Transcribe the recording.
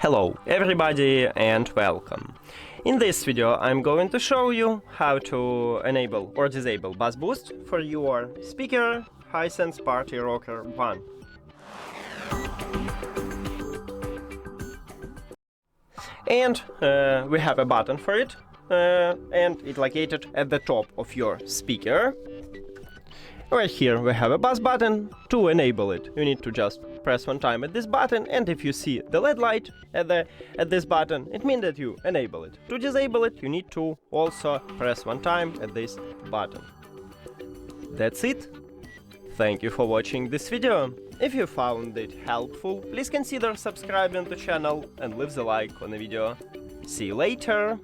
Hello everybody and welcome. In this video I'm going to show you how to enable or disable bass boost for your speaker HISENSE Party Rocker One. And we have a button for it and it's located at the top of your speaker. Right here we have a bass button. To enable it, you need to just press one time at this button, and if you see the LED light at this button, it means that you enable it. To disable it, you need to also press one time at this button. That's it. Thank you for watching this video. If you found it helpful, please consider subscribing to the channel and leave the like on the video. See you later!